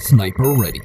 Sniper ready.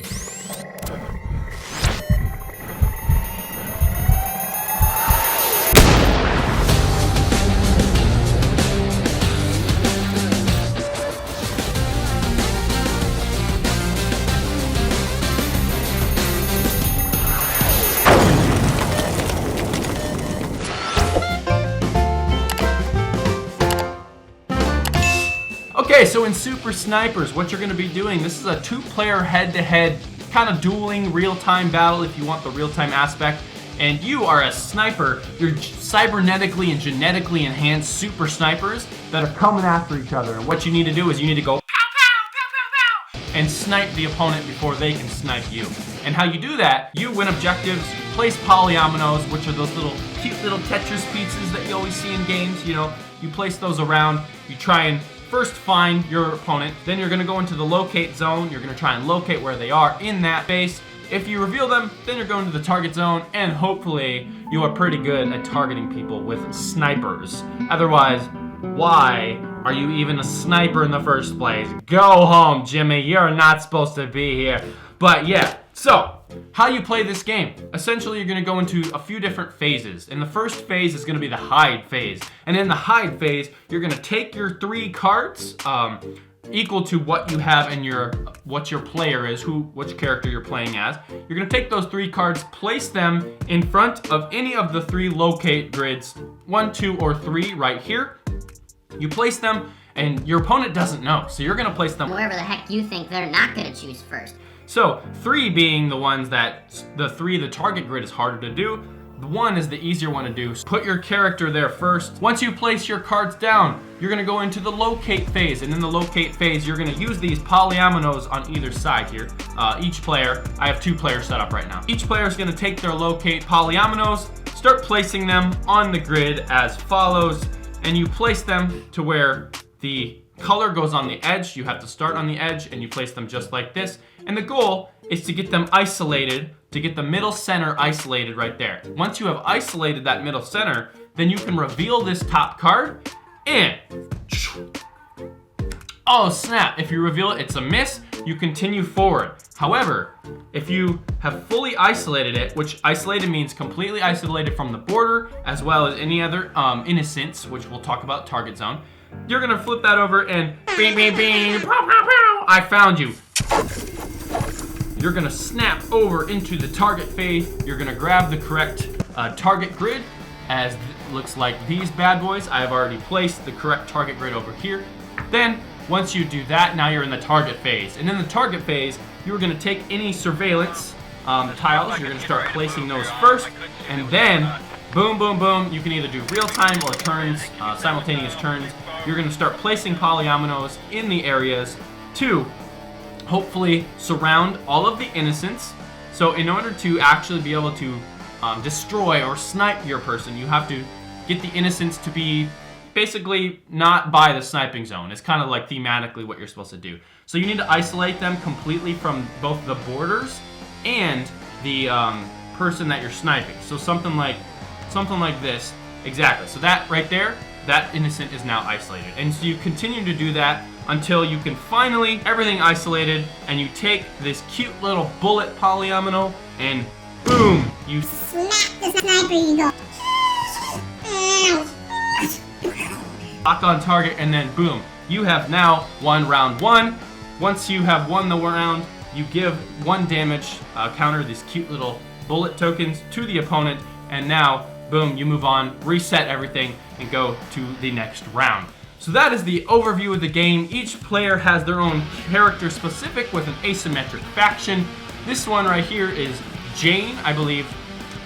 Okay, so in Super Snipers, what you're going to be doing, this is a two-player head-to-head kind of dueling real-time battle if you want the real-time aspect. And you are a sniper. You're cybernetically and genetically enhanced super snipers that are coming after each other. And what you need to do is you need to go pow, pow, pow, pow, pow, and snipe the opponent before they can snipe you. And how you do that, you win objectives, place polyominoes, which are those little cute little tetris pieces that you always see in games. You know, you place those around, you try and first find your opponent, then you're gonna go into the locate zone. You're gonna try and locate where they are in that base. If you reveal them, then you're going to the target zone, and hopefully you are pretty good at targeting people with snipers. Otherwise, why are you even a sniper in the first place? Go home, Jimmy, you're not supposed to be here. But yeah, so how you play this game. Essentially, you're gonna go into a few different phases. And the first phase is gonna be the hide phase. And in the hide phase, you're gonna take your 3 cards, equal to what you have in what your player is, which character you're playing as. You're gonna take those 3 cards, place them in front of any of the 3 locate grids, 1, 2, or 3 right here. You place them, and your opponent doesn't know. So you're gonna place them wherever the heck you think they're not gonna choose first. So 3 being the ones that, the target grid is harder to do. The 1 is the easier one to do. So put your character there first. Once you place your cards down, you're gonna go into the locate phase. And in the locate phase, you're gonna use these polyominoes on either side here. Each player, I have 2 players set up right now. Each player is gonna take their locate polyominoes, start placing them on the grid as follows. And you place them to where the color goes on the edge. You have to start on the edge and you place them just like this. And the goal is to get them isolated, to get the middle center isolated right there. Once you have isolated that middle center, then you can reveal this top card and oh snap, if you reveal it, it's a miss, you continue forward. However, if you have fully isolated it, which isolated means completely isolated from the border as well as any other innocents, which we'll talk about target zone, you're gonna flip that over and bing, bing, bing, pow, pow, pow, I found you. You're gonna snap over into the target phase. You're gonna grab the correct target grid, as looks like these bad boys. I have already placed the correct target grid over here. Then, once you do that, now you're in the target phase. And in the target phase, you're gonna take any surveillance tiles. You're gonna start placing those first, and then boom, boom, boom. You can either do real time or turns, simultaneous turns. You're gonna start placing polyominoes in the areas to hopefully surround all of the innocents. So in order to actually be able to destroy or snipe your person, you have to get the innocents to be basically not by the sniping zone. It's kind of like thematically what you're supposed to do. So you need to isolate them completely from both the borders and the person that you're sniping. So something like this, exactly. So that right there, that innocent is now isolated. And so you continue to do that until you can finally, everything isolated, and you take this cute little bullet polyomino and boom, you Snap the sniper, you go. lock on target, and then boom, you have now won round 1. Once you have won the round, you give 1 damage counter, these cute little bullet tokens, to the opponent, and now boom, you move on, reset everything, and go to the next round. So that is the overview of the game. Each player has their own character specific with an asymmetric faction. This one right here is Jane, I believe.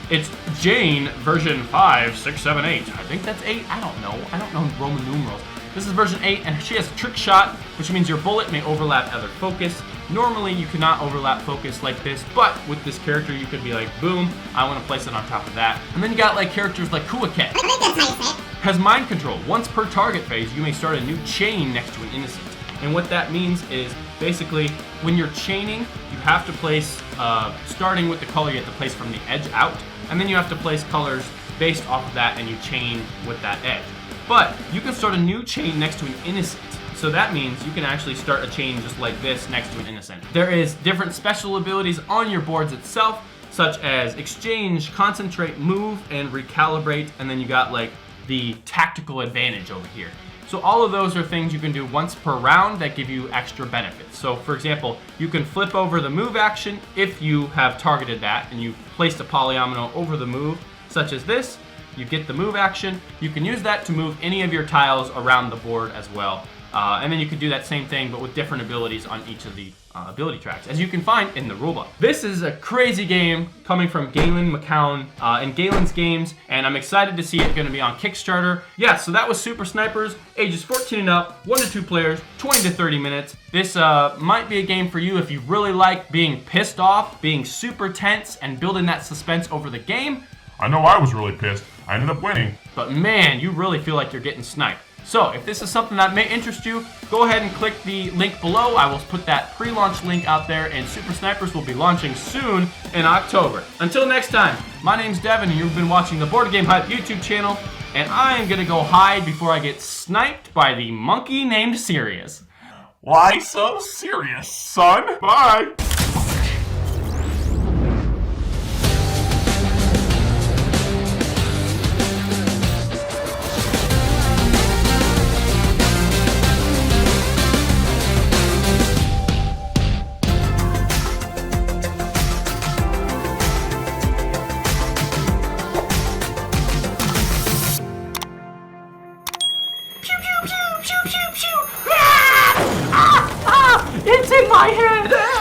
It's Jane version 5, 6, 7, 8. I think that's 8. I don't know Roman numerals. This is version 8, and she has a trick shot, which means your bullet may overlap other focus. Normally, you cannot overlap focus like this, but with this character, you could be like, boom, I want to place it on top of that. And then you got like characters like Kuaket. I think that's how you say it. Has mind control. Once per target phase, you may start a new chain next to an innocent. And what that means is, basically, when you're chaining, you have to place, starting with the color, you have to place from the edge out, and then you have to place colors based off of that, and you chain with that edge. But you can start a new chain next to an innocent. So that means you can actually start a chain just like this next to an innocent. There is different special abilities on your boards itself, such as exchange, concentrate, move, and recalibrate. And then you got like the tactical advantage over here. So all of those are things you can do once per round that give you extra benefits. So for example, you can flip over the move action if you have targeted that and you placed a polyomino over the move, such as this. You get the move action. You can use that to move any of your tiles around the board as well. And then you can do that same thing, but with different abilities on each of the ability tracks, as you can find in the rulebook. This is a crazy game coming from Galen McCown and Galen's Games, and I'm excited to see it going to be on Kickstarter. Yeah, so that was Super Snipers, ages 14 and up, 1 to 2 players, 20 to 30 minutes. This might be a game for you if you really like being pissed off, being super tense, and building that suspense over the game. I know I was really pissed. I ended up winning. But man, you really feel like you're getting sniped. So if this is something that may interest you, go ahead and click the link below. I will put that pre-launch link out there, and Super Snipers will be launching soon in October. Until next time, my name's Devin, and you've been watching the BoardGameHype YouTube channel, and I am gonna go hide before I get sniped by the monkey named Sirius. Why so serious, son? Bye. It's in my head!